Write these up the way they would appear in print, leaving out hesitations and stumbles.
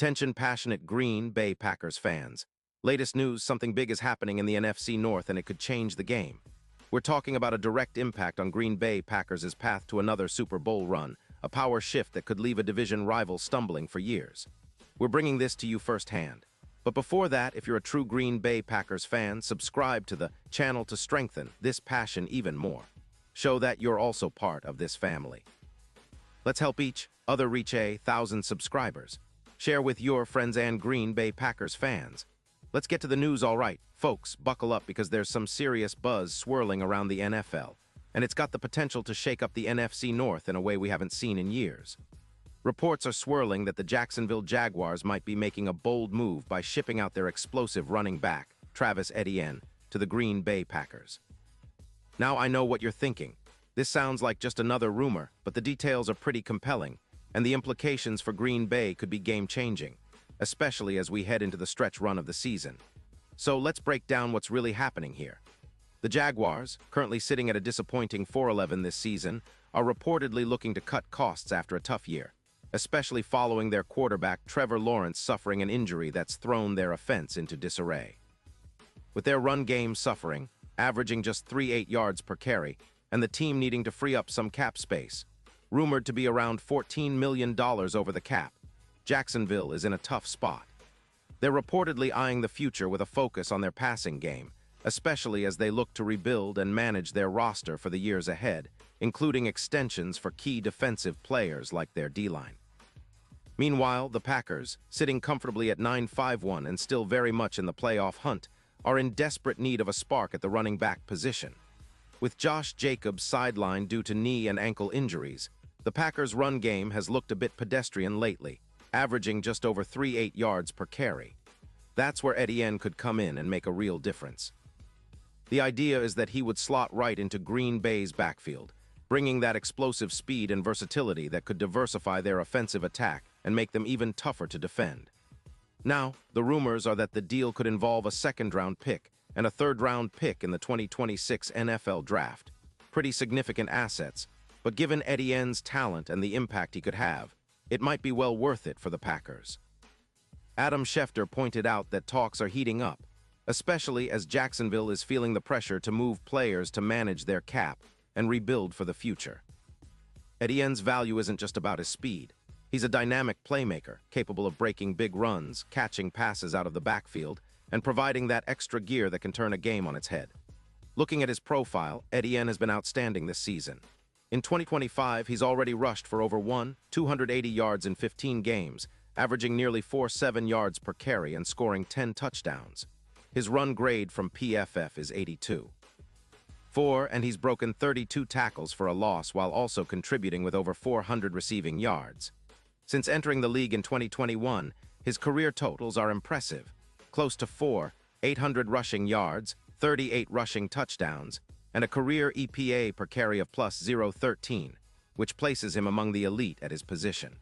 Attention passionate Green Bay Packers fans. Latest news, something big is happening in the NFC North and it could change the game. We're talking about a direct impact on Green Bay Packers' path to another Super Bowl run, a power shift that could leave a division rival stumbling for years. We're bringing this to you firsthand. But before that, if you're a true Green Bay Packers fan, subscribe to the channel to strengthen this passion even more. Show that you're also part of this family. Let's help each other reach 1,000 subscribers. Share with your friends and Green Bay Packers fans. Let's get to the news, all right. Folks, buckle up because there's some serious buzz swirling around the NFL, and it's got the potential to shake up the NFC North in a way we haven't seen in years. Reports are swirling that the Jacksonville Jaguars might be making a bold move by shipping out their explosive running back, Travis Etienne, to the Green Bay Packers. Now I know what you're thinking. This sounds like just another rumor, but the details are pretty compelling, and the implications for Green Bay could be game-changing, especially as we head into the stretch run of the season. So let's break down what's really happening here. The Jaguars, currently sitting at a disappointing 4-11 this season, are reportedly looking to cut costs after a tough year, especially following their quarterback Trevor Lawrence suffering an injury that's thrown their offense into disarray. With their run game suffering, averaging just 3.8 yards per carry, and the team needing to free up some cap space, rumored to be around $14 million over the cap, Jacksonville is in a tough spot. They're reportedly eyeing the future with a focus on their passing game, especially as they look to rebuild and manage their roster for the years ahead, including extensions for key defensive players like their D-line. Meanwhile, the Packers, sitting comfortably at 9-5-1 and still very much in the playoff hunt, are in desperate need of a spark at the running back position. With Josh Jacobs sidelined due to knee and ankle injuries, the Packers' run game has looked a bit pedestrian lately, averaging just over 3.8 yards per carry. That's where Etienne could come in and make a real difference. The idea is that he would slot right into Green Bay's backfield, bringing that explosive speed and versatility that could diversify their offensive attack and make them even tougher to defend. Now, the rumors are that the deal could involve a second-round pick and a third-round pick in the 2026 NFL Draft. Pretty significant assets, but given Etienne's talent and the impact he could have, it might be well worth it for the Packers. Adam Schefter pointed out that talks are heating up, especially as Jacksonville is feeling the pressure to move players to manage their cap and rebuild for the future. Etienne's value isn't just about his speed. He's a dynamic playmaker, capable of breaking big runs, catching passes out of the backfield, and providing that extra gear that can turn a game on its head. Looking at his profile, Etienne has been outstanding this season. In 2025, he's already rushed for over 280 yards in 15 games, averaging nearly 4.7 yards per carry and scoring 10 touchdowns. His run grade from PFF is 82. And he's broken 32 tackles for a loss while also contributing with over 400 receiving yards. Since entering the league in 2021, his career totals are impressive. Close to 800 rushing yards, 38 rushing touchdowns, and a career EPA per carry of plus 0.13, which places him among the elite at his position.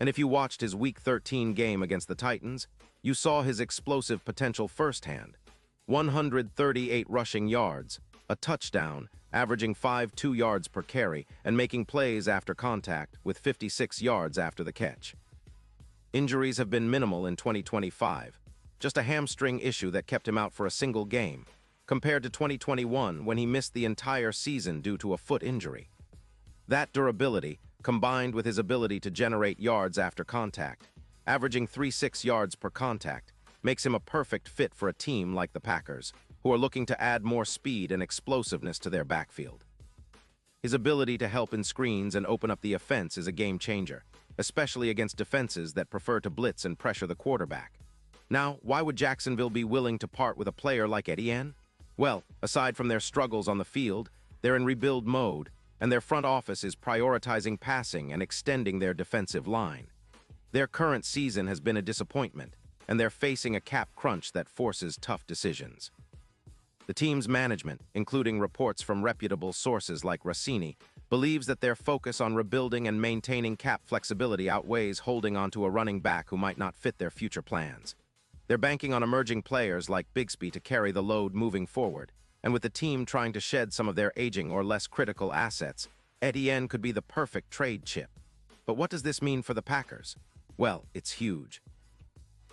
And if you watched his Week 13 game against the Titans, you saw his explosive potential firsthand. 138 rushing yards, a touchdown, averaging 5.2 yards per carry, and making plays after contact with 56 yards after the catch. Injuries have been minimal in 2025, just a hamstring issue that kept him out for a single game, compared to 2021 when he missed the entire season due to a foot injury. That durability, combined with his ability to generate yards after contact, averaging 3.6 yards per contact, makes him a perfect fit for a team like the Packers, who are looking to add more speed and explosiveness to their backfield. His ability to help in screens and open up the offense is a game-changer, especially against defenses that prefer to blitz and pressure the quarterback. Now, why would Jacksonville be willing to part with a player like Etienne? Well, aside from their struggles on the field, they're in rebuild mode, and their front office is prioritizing passing and extending their defensive line. Their current season has been a disappointment, and they're facing a cap crunch that forces tough decisions. The team's management, including reports from reputable sources like Rossini, believes that their focus on rebuilding and maintaining cap flexibility outweighs holding onto a running back who might not fit their future plans. They're banking on emerging players like Bigsby to carry the load moving forward, and with the team trying to shed some of their aging or less critical assets, Etienne could be the perfect trade chip. But what does this mean for the Packers? Well, it's huge.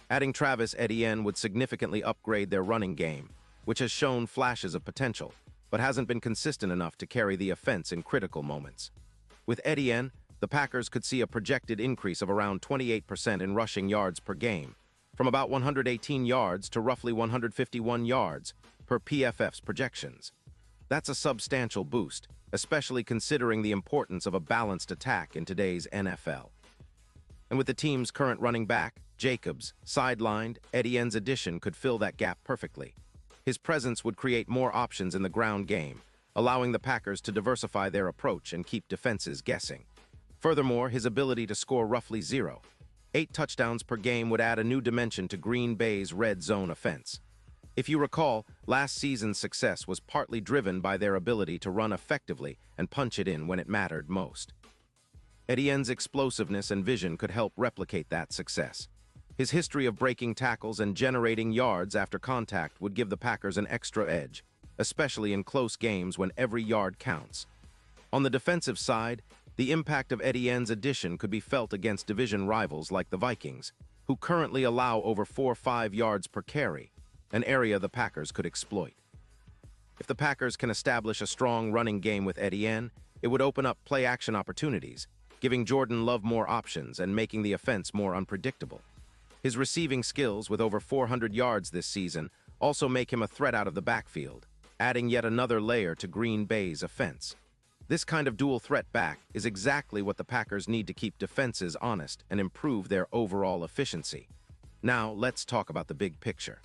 Adding Travis Etienne would significantly upgrade their running game, which has shown flashes of potential, but hasn't been consistent enough to carry the offense in critical moments. With Etienne, the Packers could see a projected increase of around 28% in rushing yards per game, from about 118 yards to roughly 151 yards per PFF's projections. That's a substantial boost, especially considering the importance of a balanced attack in today's NFL. And with the team's current running back, Jacobs, sidelined, Etienne's addition could fill that gap perfectly. His presence would create more options in the ground game, allowing the Packers to diversify their approach and keep defenses guessing. Furthermore, his ability to score roughly 8 touchdowns per game would add a new dimension to Green Bay's red zone offense. If you recall, last season's success was partly driven by their ability to run effectively and punch it in when it mattered most. Etienne's explosiveness and vision could help replicate that success. His history of breaking tackles and generating yards after contact would give the Packers an extra edge, especially in close games when every yard counts. On the defensive side, the impact of Etienne's addition could be felt against division rivals like the Vikings, who currently allow over 4-5 yards per carry, an area the Packers could exploit. If the Packers can establish a strong running game with Etienne, it would open up play-action opportunities, giving Jordan Love more options and making the offense more unpredictable. His receiving skills, with over 400 yards this season, also make him a threat out of the backfield, adding yet another layer to Green Bay's offense. This kind of dual threat back is exactly what the Packers need to keep defenses honest and improve their overall efficiency. Now, let's talk about the big picture.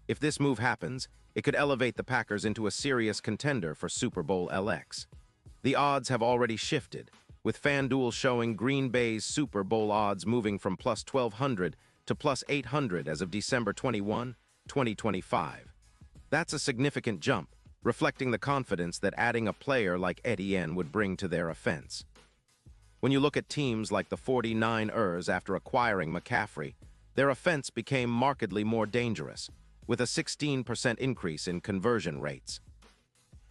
If this move happens, it could elevate the Packers into a serious contender for Super Bowl LX. The odds have already shifted, with FanDuel showing Green Bay's Super Bowl odds moving from plus 1,200 to plus 800 as of December 21, 2025. That's a significant jump, reflecting the confidence that adding a player like Etienne would bring to their offense. When you look at teams like the 49ers after acquiring McCaffrey, their offense became markedly more dangerous, with a 16% increase in conversion rates.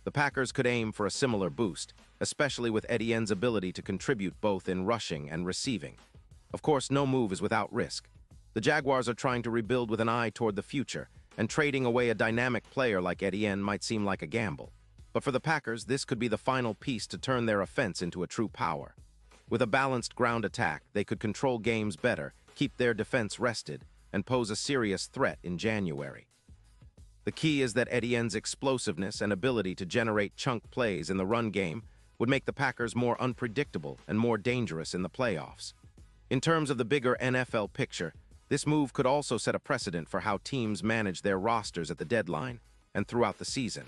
The Packers could aim for a similar boost, especially with Etienne's ability to contribute both in rushing and receiving. Of course, no move is without risk. The Jaguars are trying to rebuild with an eye toward the future, and trading away a dynamic player like Etienne might seem like a gamble. But for the Packers, this could be the final piece to turn their offense into a true power. With a balanced ground attack, they could control games better, keep their defense rested, and pose a serious threat in January. The key is that Etienne's explosiveness and ability to generate chunk plays in the run game would make the Packers more unpredictable and more dangerous in the playoffs. In terms of the bigger NFL picture, this move could also set a precedent for how teams manage their rosters at the deadline and throughout the season.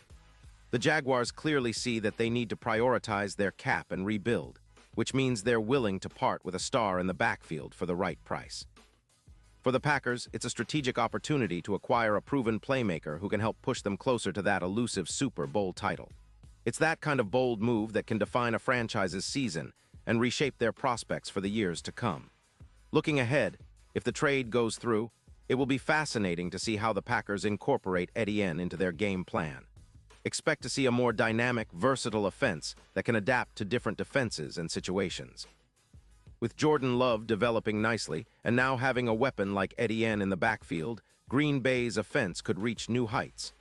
The Jaguars clearly see that they need to prioritize their cap and rebuild, which means they're willing to part with a star in the backfield for the right price. For the Packers, it's a strategic opportunity to acquire a proven playmaker who can help push them closer to that elusive Super Bowl title. It's that kind of bold move that can define a franchise's season and reshape their prospects for the years to come. Looking ahead, if the trade goes through, it will be fascinating to see how the Packers incorporate Etienne into their game plan. Expect to see a more dynamic, versatile offense that can adapt to different defenses and situations. With Jordan Love developing nicely and now having a weapon like Etienne in the backfield, Green Bay's offense could reach new heights.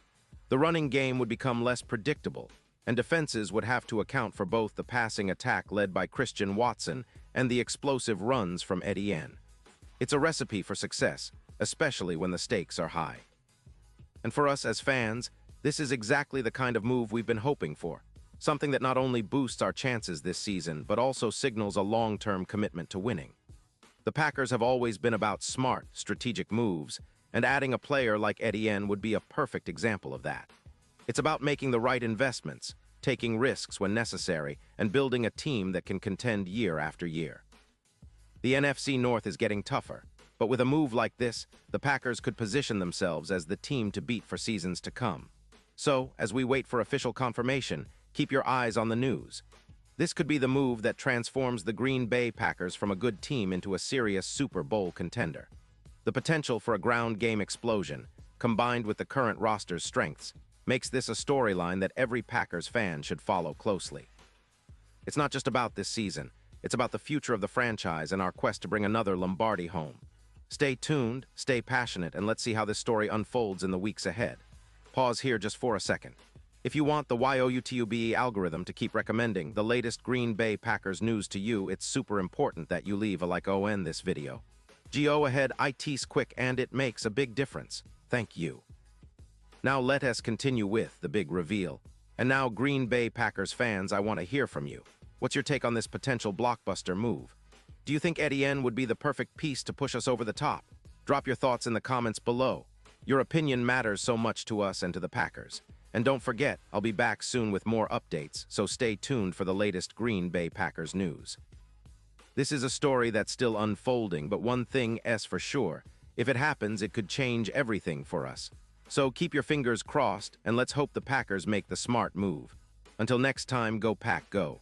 The running game would become less predictable, and defenses would have to account for both the passing attack led by Christian Watson and the explosive runs from Etienne. It's a recipe for success, especially when the stakes are high. And for us as fans, this is exactly the kind of move we've been hoping for. Something that not only boosts our chances this season, but also signals a long-term commitment to winning. The Packers have always been about smart, strategic moves, and adding a player like Etienne would be a perfect example of that. It's about making the right investments, taking risks when necessary, and building a team that can contend year after year. The NFC North is getting tougher, but with a move like this, the Packers could position themselves as the team to beat for seasons to come. So, as we wait for official confirmation, keep your eyes on the news. This could be the move that transforms the Green Bay Packers from a good team into a serious Super Bowl contender. The potential for a ground game explosion, combined with the current roster's strengths, makes this a storyline that every Packers fan should follow closely. It's not just about this season. It's about the future of the franchise and our quest to bring another Lombardi home. Stay tuned, stay passionate, and let's see how this story unfolds in the weeks ahead. Pause here just for a second. If you want the YOUTUBE algorithm to keep recommending the latest Green Bay Packers news to you, it's super important that you leave a like on this video. Go ahead, it's quick and it makes a big difference. Thank you. Now let us continue with the big reveal. And now, Green Bay Packers fans, I want to hear from you. What's your take on this potential blockbuster move? Do you think Etienne would be the perfect piece to push us over the top? Drop your thoughts in the comments below. Your opinion matters so much to us and to the Packers. And don't forget, I'll be back soon with more updates, so stay tuned for the latest Green Bay Packers news. This is a story that's still unfolding, but one thing is for sure. If it happens, it could change everything for us. So keep your fingers crossed, and let's hope the Packers make the smart move. Until next time, go Pack, go.